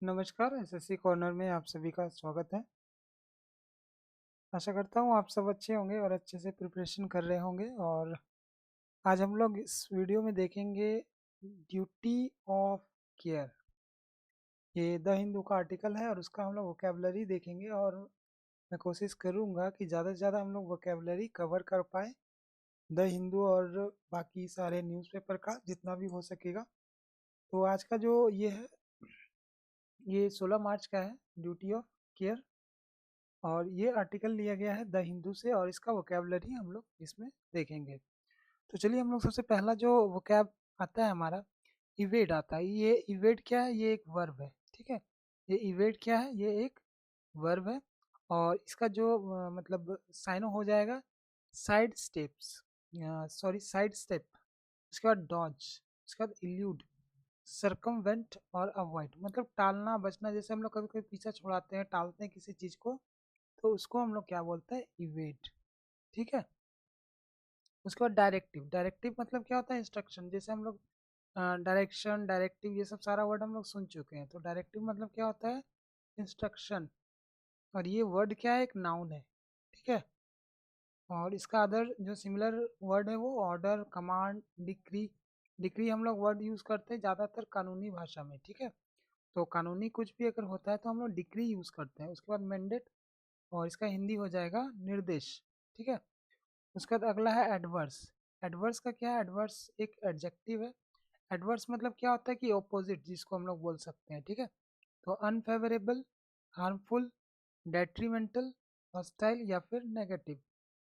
नमस्कार, SSC corner में आप सभी का स्वागत है। आशा करता हूँ आप सब अच्छे होंगे और अच्छे से प्रिपरेशन कर रहे होंगे। और आज हम लोग इस वीडियो में देखेंगे ड्यूटी ऑफ केयर। ये द हिंदू का आर्टिकल है और उसका हम लोग वोकेबलरी देखेंगे। और मैं कोशिश करूँगा कि ज़्यादा से ज़्यादा हम लोग वोकेबलरी कवर कर पाए द हिंदू और बाकी सारे न्यूज़पेपर का जितना भी हो सकेगा। तो आज का जो ये है, ये 16 मार्च का है, ड्यूटी ऑफ केयर। और ये आर्टिकल लिया गया है द हिंदू से और इसका वोकेबलरी हम लोग इसमें देखेंगे। तो चलिए हम लोग सबसे पहला जो वोकैब आता है हमारा, इवेड आता है। ये इवेड क्या है? ये एक वर्ब है, ठीक है। ये इवेड क्या है? ये एक वर्ब है। और इसका जो मतलब साइनो हो जाएगा side steps, sorry side step, उसके बाद डॉज, उसके बाद इल्यूड, सरकमवेंट और अवॉइड, मतलब टालना बचना। जैसे हम लोग कभी कभी पीछा छुड़ाते हैं, टालते हैं किसी चीज़ को, तो उसको हम लोग क्या बोलते हैं? इवेड, ठीक है। उसके बाद डायरेक्टिव, डायरेक्टिव मतलब क्या होता है? इंस्ट्रक्शन। जैसे हम लोग डायरेक्शन, डायरेक्टिव, ये सब सारा वर्ड हम लोग सुन चुके हैं। तो डायरेक्टिव मतलब क्या होता है? इंस्ट्रक्शन। और ये वर्ड क्या है? एक नाउन है, ठीक है। और इसका अदर जो सिमिलर वर्ड है वो ऑर्डर, कमांड, डिक्री। डिक्री हम लोग वर्ड यूज़ करते हैं ज़्यादातर कानूनी भाषा में, ठीक है। तो कानूनी कुछ भी अगर होता है तो हम लोग डिक्री यूज़ करते हैं। उसके बाद मैंडेट, और इसका हिंदी हो जाएगा निर्देश, ठीक है। उसके बाद अगला है एडवर्स। एडवर्स का क्या है? एडवर्स एक एडजेक्टिव है। एडवर्स मतलब क्या होता है कि ऑपोजिट, जिसको हम लोग बोल सकते हैं, ठीक है। तो अनफेवरेबल, हार्मफुल, डेट्रीमेंटल, हॉस्टाइल या फिर नेगेटिव।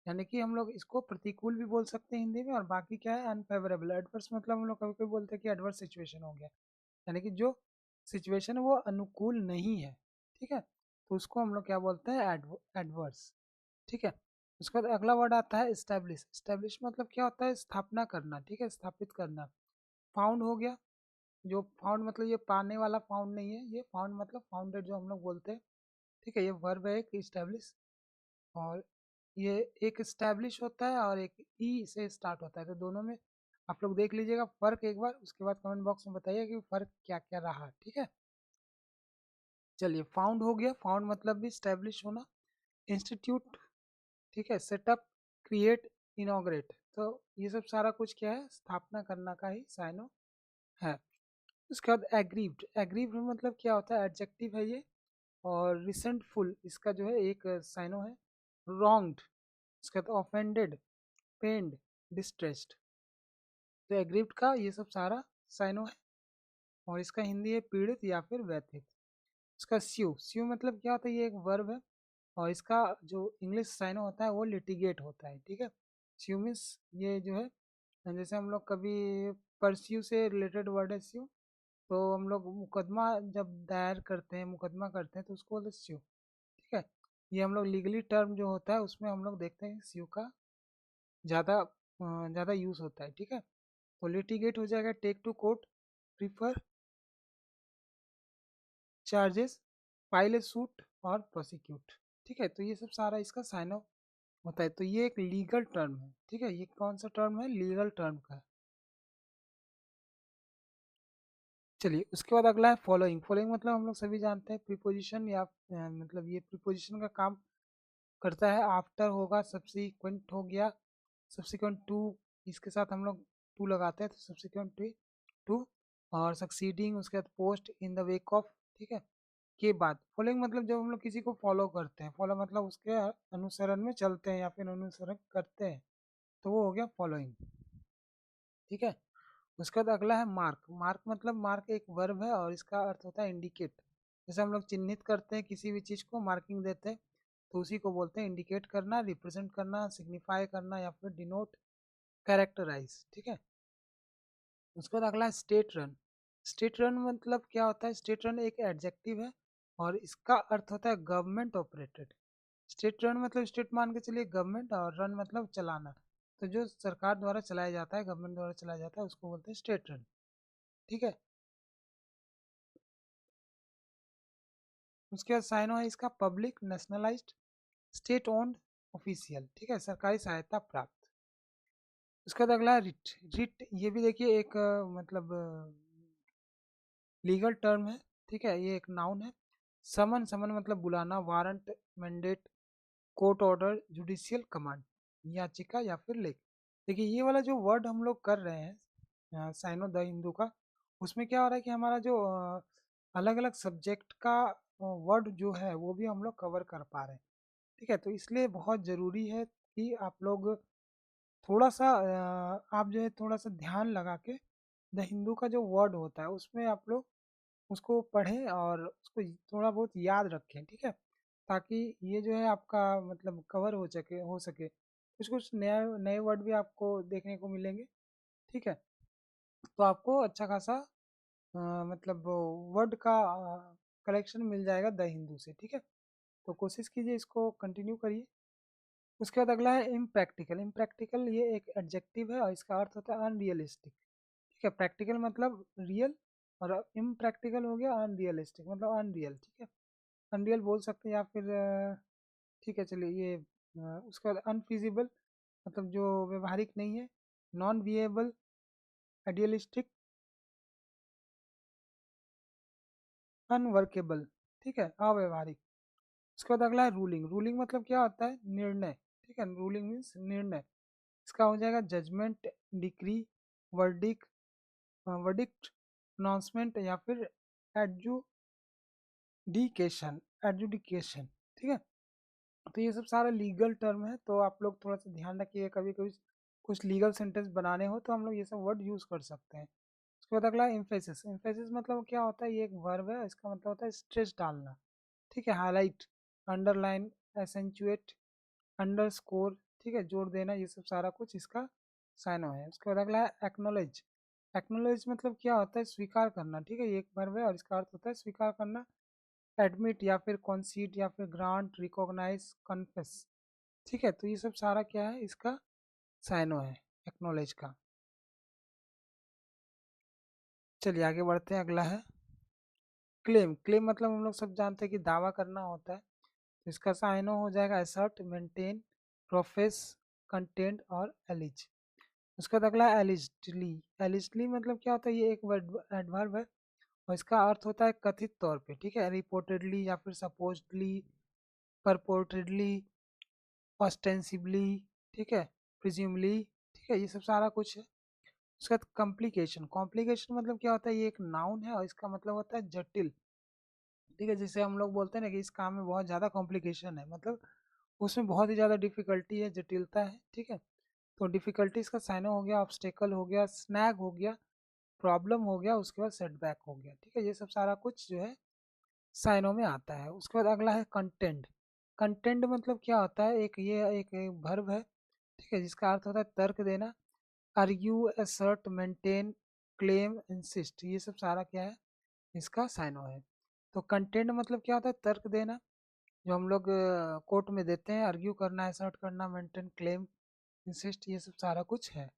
यानी कि हम लोग इसको प्रतिकूल भी बोल सकते हैं हिंदी में। और बाकी क्या है? अनफेवरेबल। एडवर्स मतलब हम लोग कभी कभी बोलते हैं कि एडवर्स सिचुएशन हो गया, यानी कि जो सिचुएशन है वो अनुकूल नहीं है, ठीक है। तो उसको हम लोग क्या बोलते हैं? एडवर्स, ठीक है। उसके बाद अगला वर्ड आता है इस्टेब्लिश। इस्टेब्लिश मतलब क्या होता है? स्थापना करना, ठीक है, स्थापित करना। फाउंड हो गया। जो फाउंड मतलब ये पाने वाला फाउंड नहीं है, ये फाउंड मतलब फाउंडेड जो हम लोग बोलते हैं, ठीक है। ये वर्ब है एक, इस्टेब्लिश। और ये एक स्टैब्लिश होता है और एक ई से स्टार्ट होता है। तो दोनों में आप लोग देख लीजिएगा फ़र्क एक बार, उसके बाद कमेंट बॉक्स में बताइए कि फ़र्क क्या क्या रहा, ठीक है। चलिए, फाउंड हो गया। फाउंड मतलब भी स्टैब्लिश होना। इंस्टीट्यूट, ठीक है, सेटअप, क्रिएट, इनॉग्रेट। तो ये सब सारा कुछ क्या है? स्थापना करना का ही साइनो है। उसके बाद एग्रीव्ड। एग्रीव्ड मतलब क्या होता है? एडजेक्टिव है ये। और रिसेंटफुल इसका जो है एक साइनो है। रॉन्ग्ड, इसका तो ऑफेंडेड, पेन्ड, डिस्ट्रेस्ड। तो एग्रीव्ड का ये सब सारा साइनो है। और इसका हिंदी है पीड़ित या फिर व्यथित। इसका स्यू, स्यू मतलब क्या होता है? ये एक वर्ब है। और इसका जो इंग्लिश साइनो होता है वो लिटिगेट होता है, ठीक है। स्यू मीन्स ये जो है, जैसे हम लोग कभी परस्यू से रिलेटेड वर्ड है स्यू। तो हम लोग मुकदमा जब दायर करते हैं, मुकदमा करते हैं, तो उसको बोलते हैं स्यू, ठीक है। ये हम लोग लीगली टर्म जो होता है उसमें हम लोग देखते हैं स्यू का ज़्यादा यूज़ होता है, ठीक है। तो लिटिगेट हो जाएगा take to court, prefer, charges, file a suit और प्रोसिक्यूट, ठीक है। तो ये सब सारा इसका साइन ऑफ होता है। तो ये एक लीगल टर्म है, ठीक है। ये कौन सा टर्म है? लीगल टर्म का है। चलिए, उसके बाद अगला है फॉलोइंग। फॉलोइंग मतलब हम लोग सभी जानते हैं प्रीपोजिशन, या मतलब ये प्रीपोजिशन का काम करता है। आफ्टर होगा, सब्सिक्वेंट हो गया, सब्सिक्वेंट टू, इसके साथ हम लोग टू लगाते हैं, तो सब्सिक्वेंट टू। और सक्सीडिंग, उसके बाद post, in the wake of, ठीक है, के बाद। फॉलोइंग मतलब जब हम लोग किसी को फॉलो करते हैं, फॉलो मतलब उसके अनुसरण में चलते हैं या फिर अनुसरण करते हैं, तो वो हो गया फॉलोइंग, ठीक है। उसके बाद अगला है मार्क। मार्क मतलब मार्क एक वर्ब है और इसका अर्थ होता है इंडिकेट। जैसे हम लोग चिन्हित करते हैं किसी भी चीज़ को, मार्किंग देते हैं, तो उसी को बोलते हैं इंडिकेट करना, रिप्रेजेंट करना, सिग्निफाई करना या फिर डिनोट, कैरेक्टराइज, ठीक है। उसके बाद अगला है स्टेट रन। स्टेट रन मतलब क्या होता है? स्टेट रन एक एडजेक्टिव है और इसका अर्थ होता है गवर्नमेंट ऑपरेटेड। स्टेट रन मतलब स्टेट मान के चलिए गवर्नमेंट, और रन मतलब चलाना। तो जो सरकार द्वारा चलाया जाता है, गवर्नमेंट द्वारा चलाया जाता है, उसको बोलते हैं स्टेट रन, ठीक है। उसके बाद साइनो है इसका public, nationalised, state owned, official, ठीक है, सरकारी सहायता प्राप्त। उसके बाद अगला है रिट। रिट ये भी देखिए एक मतलब लीगल टर्म है। ठीक है, ये एक नाउन है। समन, समन मतलब बुलाना, warrant, mandate, court order, judicial command, याचिका या फिर लेख। देखिए ये वाला जो वर्ड हम लोग कर रहे हैं साइनो द हिंदू का, उसमें क्या हो रहा है कि हमारा जो अलग अलग सब्जेक्ट का वर्ड जो है वो भी हम लोग कवर कर पा रहे हैं। ठीक है, तो इसलिए बहुत ज़रूरी है कि आप लोग थोड़ा सा आप जो है थोड़ा सा ध्यान लगा के द हिंदू का जो वर्ड होता है उसमें आप लोग उसको पढ़ें और उसको थोड़ा बहुत याद रखें। ठीक है, ताकि ये जो है आपका मतलब कवर हो सके कुछ कुछ नया नए वर्ड भी आपको देखने को मिलेंगे। ठीक है, तो आपको अच्छा खासा मतलब वर्ड का कलेक्शन मिल जाएगा द हिंदू से। ठीक है, तो कोशिश कीजिए इसको कंटिन्यू करिए। उसके बाद अगला है इम्प्रैक्टिकल। इम्प्रैक्टिकल ये एक एडजेक्टिव है और इसका अर्थ होता है अनरियलिस्टिक। ठीक है, प्रैक्टिकल मतलब रियल और इम्प्रैक्टिकल हो गया अनरियलिस्टिक मतलब अनरियल। ठीक है, अनरियल बोल सकते हैं या फिर ठीक है चलिए ये उसके बाद अनफिजिबल मतलब जो व्यवहारिक नहीं है, नॉन विएबल, आइडियलिस्टिक, अनवर्केबल। ठीक है, अव्यवहारिक। उसके बाद अगला है रूलिंग। रूलिंग मतलब क्या होता है, निर्णय। ठीक है, रूलिंग मीन्स निर्णय। इसका हो जाएगा judgement, decree, verdict, verdict, announcement या फिर एडजुडिकेशन। एडजुडिकेशन। ठीक है, तो ये सब सारा लीगल टर्म है, तो आप लोग थोड़ा सा ध्यान रखिए, कभी कभी कुछ लीगल सेंटेंस बनाने हो तो हम लोग ये सब वर्ड यूज़ कर सकते हैं। उसके बाद अगला है एम्फेसिस। एम्फेसिस मतलब क्या होता है, ये एक वर्ब है, इसका मतलब होता है स्ट्रेस डालना। ठीक है, हाईलाइट, अंडरलाइन, एसेंचुएट, अंडरस्कोर। ठीक है, जोड़ देना, ये सब सारा कुछ इसका साइनो है। उसके बाद अगला है एक्नोलेज। एक्नोलेज मतलब क्या होता है, स्वीकार करना। ठीक है, ये एक वर्ब है और इसका अर्थ होता है स्वीकार करना। एडमिट या फिर कॉन्सीड या फिर ग्रांट, रिकॉग्नाइज, कन्फेस। ठीक है, तो ये सब सारा क्या है, इसका साइनो है एक्नोलेज का। चलिए आगे बढ़ते हैं। अगला है क्लेम। क्लेम मतलब हम लोग सब जानते हैं कि दावा करना होता है, तो इसका साइनो हो जाएगा असर्ट, मेंटेन, प्रोफेस, कंटेंट और एलिज। उसका बाद अगला है एलिजली। एलिजली मतलब क्या होता है, ये एक एडवर्ब है और इसका अर्थ होता है कथित तौर पे। ठीक है, रिपोर्टेडली या फिर सपोजडली, परपोर्टेडली, ऑस्टेंसिबली। ठीक है, प्रिज्यूमली। ठीक है, ये सब सारा कुछ है। उसके बाद कॉम्प्लिकेशन। कॉम्प्लिकेशन मतलब क्या होता है, ये एक नाउन है और इसका मतलब होता है जटिल। ठीक है, जैसे हम लोग बोलते हैं ना कि इस काम में बहुत ज़्यादा कॉम्प्लिकेशन है, मतलब उसमें बहुत ही ज़्यादा डिफिकल्टी है, जटिलता है। ठीक है, तो डिफिकल्टीज का साइनो हो गया, ऑब्स्टेकल हो गया, स्नैग हो गया, प्रॉब्लम हो गया, उसके बाद सेटबैक हो गया। ठीक है, ये सब सारा कुछ जो है साइनो में आता है। उसके बाद अगला है कंटेंट। कंटेंट मतलब क्या होता है, एक वर्ब है। ठीक है, जिसका अर्थ होता है तर्क देना, argue, assert, maintain, claim, insist. ये सब सारा क्या है, इसका साइनो है। तो कंटेंट मतलब क्या होता है, तर्क देना, जो हम लोग कोर्ट में देते हैं, आर्ग्यू करना, असर्ट करना, मेंटेन, क्लेम, इंसिस्ट, ये सब सारा कुछ है।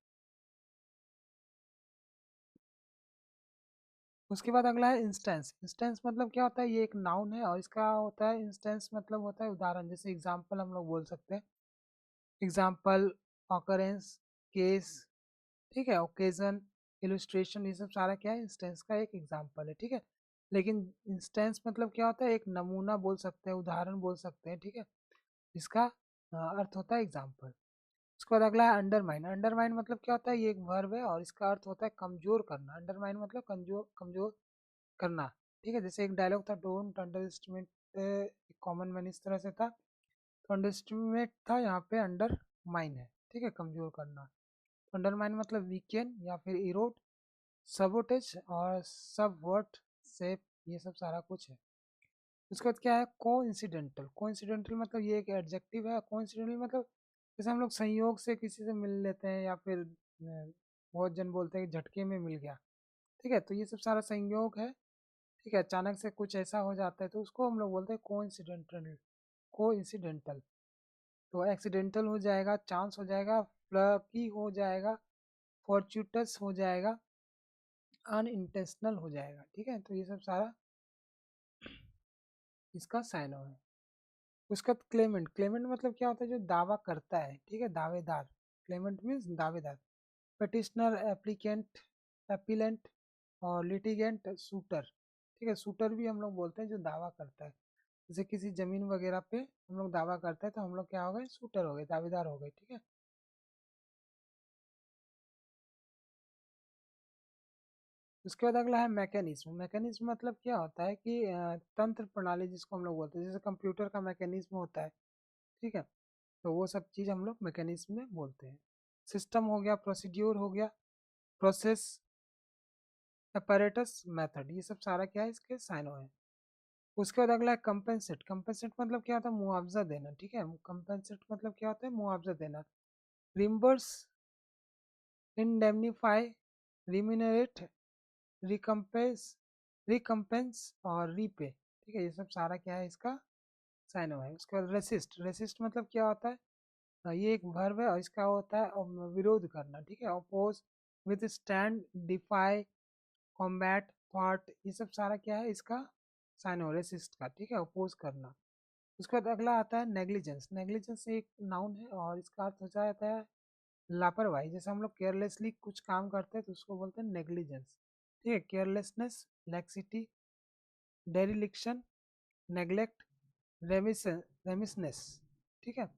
उसके बाद अगला है इंस्टेंस। इंस्टेंस मतलब क्या होता है, ये एक नाउन है और इसका होता है इंस्टेंस मतलब होता है उदाहरण। जैसे एग्जाम्पल हम लोग बोल सकते हैं, एग्जाम्पल, ऑकरेंस, केस। ठीक है, ओकेजन, इलुस्ट्रेशन, ये सब सारा क्या है, इंस्टेंस का एक एग्जाम्पल है। ठीक है, लेकिन इंस्टेंस मतलब क्या होता है, एक नमूना बोल सकते हैं, उदाहरण बोल सकते हैं। ठीक है, इसका अर्थ होता है एग्जाम्पल। उसके बाद अगला है अंडरमाइन। अंडरमाइन मतलब क्या होता है, ये एक वर्ब है और इसका अर्थ होता है कमजोर करना। अंडरमाइन मतलब कमजोर कमजोर करना। ठीक है, जैसे एक डायलॉग था, don't under estimate, common man, इस तरह से था। तो अंडर एस्टिमेट था, यहाँ पे अंडर माइन है। ठीक है, कमजोर करना। अंडरमाइन मतलब वीकेंड या फिर इरोड, सबोटेज और सब वर्ट सेप, ये सब सारा कुछ है। उसके बाद क्या है, को इंसिडेंटल। को इंसिडेंटल मतलब ये एक एडजेक्टिव है। को इंसिडेंटल मतलब जैसे हम लोग संयोग से किसी से मिल लेते हैं या फिर बहुत जन बोलते हैं कि झटके में मिल गया। ठीक है, तो ये सब सारा संयोग है। ठीक है, अचानक से कुछ ऐसा हो जाता है तो उसको हम लोग बोलते हैं को इंसिडेंटल। को इंसिडेंटल। तो एक्सीडेंटल हो जाएगा, चांस हो जाएगा, फ्लकी हो जाएगा, फॉर्चूटस हो जाएगा, अनइंटेंशनल हो जाएगा। ठीक है, तो ये सब सारा इसका साइनो है। उसका क्लेमेंट। क्लेमेंट मतलब क्या होता है, जो दावा करता है। ठीक है, दावेदार। क्लेमेंट मीन्स दावेदार। पटिशनर, एप्लीकेंट, एपिलेंट और लिटिगेंट, शूटर। ठीक है। शूटर भी हम लोग बोलते हैं जो दावा करता है, जैसे किसी जमीन वगैरह पे हम लोग दावा करते हैं तो हम लोग क्या हो गए, शूटर हो गए, दावेदार हो गए, ठीक है। उसके बाद अगला है मैकेनिज्म। मैकेनिज्म मतलब क्या होता है कि तंत्र प्रणाली जिसको हम लोग बोलते हैं, जैसे कंप्यूटर का मैकेनिज्म होता है, ठीक है। तो वो सब चीज़ हम लोग मैकेनिज्म में बोलते हैं। सिस्टम हो गया, प्रोसीड्यूर हो गया, प्रोसेस, अपैरेटस, मेथड, ये सब सारा क्या है, इसके साइनो है। उसके बाद अगला है कंपेंसेट। कंपेंसेट मतलब क्या होता है, मुआवजा देना, ठीक है। कंपेंसेट मतलब क्या होता है, मुआवजा देना। रिम्बर्स, इंडेमनीफाई, रिम्यूनरेट, रिकम्पेंस, रिकम्पेंस और रीपे, ठीक है। ये सब सारा क्या है, इसका साइनो है। उसके बाद रेसिस्ट। रेसिस्ट मतलब क्या होता है, ये एक वर्ब है और इसका होता है विरोध करना, ठीक है। Oppose, withstand, defy, combat, थॉट, ये सब सारा क्या है, इसका साइनो रेसिस्ट का, ठीक है, अपोज करना। उसके बाद अगला आता है नेग्लिजेंस। नेग्लिजेंस एक नाउन है और इसका अर्थ हो जाता है लापरवाही। जैसे हम लोग केयरलेसली कुछ काम करते हैं तो उसको बोलते हैं नेग्लिजेंस, ठीक है। केयरलेसनेस, लैक्सिटी, डेरिलिक्शन, नेग्लेक्ट, रेमिसनेस, ठीक है।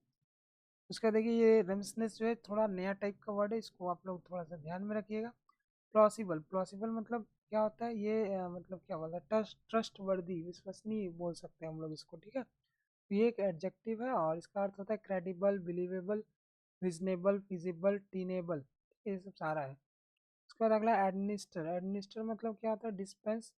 उसका देखिए ये रेमिसनेस जो है थोड़ा नया टाइप का वर्ड है, इसको आप लोग थोड़ा सा ध्यान में रखिएगा। प्लॉसिबल। प्लॉसिबल मतलब क्या होता है, ये मतलब क्या बोलता है, ट्रस्ट वर्दी, विश्वसनीय बोल सकते हैं हम लोग इसको, ठीक है। तो ये एक एडजेक्टिव है और इसका अर्थ होता है क्रेडिबल, बिलीवेबल, रीजनेबल, फिजिबल, टीनेबल, ये सब सारा है। उसके बाद अगला एडमिनिस्टर। एडमिनिस्टर मतलब क्या होता है, डिस्पेंस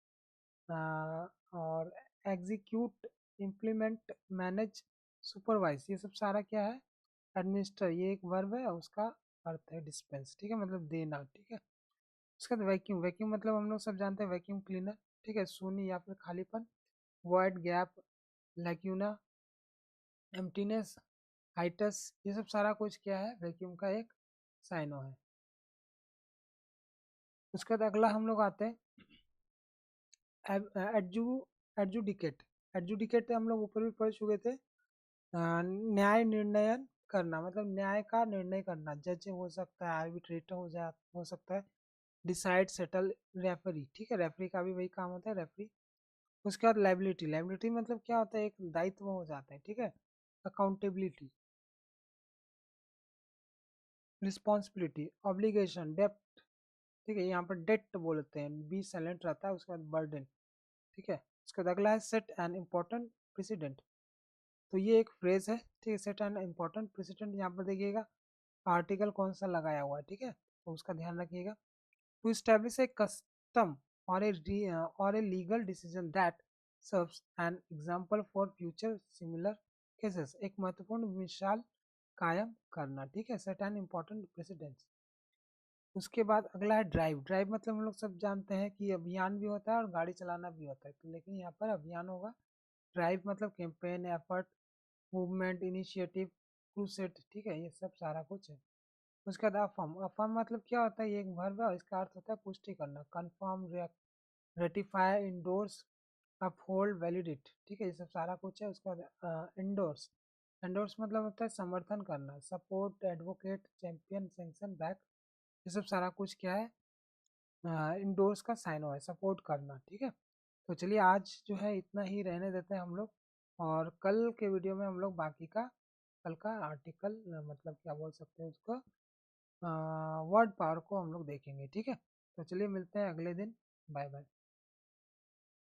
और एग्जीक्यूट, इम्प्लीमेंट, मैनेज, सुपरवाइज, ये सब सारा क्या है, एडमिनिस्टर, ये एक वर्ब है और उसका अर्थ है डिस्पेंस, ठीक है, मतलब देना, ठीक है। उसके बाद वैक्यूम। वैक्यूम मतलब हम लोग सब जानते हैं, वैक्यूम क्लीनर, ठीक है, शून्य या फिर खालीपन, void, gap, lacuna, emptiness, hiatus, ये सब सारा कुछ क्या है, वैक्यूम का एक साइनो है। उसके बाद अगला हम लोग आते हैं एडजू एडजुडिकेट। एडजुडिकेट हम लोग ऊपर भी पढ़ चुके थे। न्याय निर्णयन करना, मतलब न्याय का निर्णय करना, जज हो सकता है, आर्बिट्रेटर हो सकता है, डिसाइड, सेटल, रेफरी, ठीक है, रेफरी का भी वही काम होता है, रेफरी। उसके बाद लाइबिलिटी। लाइबिलिटी मतलब क्या होता है, एक दायित्व हो जाता है, ठीक है। अकाउंटेबिलिटी, रिस्पॉन्सिबिलिटी, ऑब्लिगेशन, डेप्ट, ठीक है, यहाँ पर डेट बोलते हैं, बी साइलेंट रहता है। उसके बाद बर्डन, ठीक है। उसके बाद अगला है सेट एन इम्पोर्टेंट प्रेसिडेंट। तो ये एक फ्रेज है, ठीक है, सेट एन इम्पोर्टेंट प्रेसिडेंट। यहाँ पर देखिएगा आर्टिकल कौन सा लगाया हुआ है, ठीक है, तो उसका ध्यान रखिएगा। टू एस्टैब्लिश ए कस्टम और a legal decision that serves an example for future similar cases, एक महत्वपूर्ण मिसाल कायम करना, ठीक है, सेट एन इम्पोर्टेंट प्रेसिडेंस। उसके बाद अगला है ड्राइव। ड्राइव मतलब हम लोग सब जानते हैं कि अभियान भी होता है और गाड़ी चलाना भी होता है, तो लेकिन यहाँ पर अभियान होगा। ड्राइव मतलब campaign, effort, movement, initiative, crusade, ठीक है, ये सब सारा कुछ है। उसके बाद अफर्म। अफर्म मतलब क्या होता है, ये एक वर्ब है और इसका अर्थ होता है पुष्टि करना, confirm, ratify, endorse, uphold, validate, ठीक है, ये सब सारा कुछ है। उसके बाद इंडोर्स। इंडोर्स मतलब होता है समर्थन करना, support, advocate, champion, sanction, back, ये सब सारा कुछ क्या है, इंडोर्स का साइनो है, सपोर्ट करना, ठीक है। तो चलिए आज जो है इतना ही रहने देते हैं हम लोग, और कल के वीडियो में हम लोग बाकी का कल का आर्टिकल मतलब क्या बोल सकते हैं उसको, वर्ड पावर को हम लोग देखेंगे, ठीक है। तो चलिए मिलते हैं अगले दिन। Bye bye.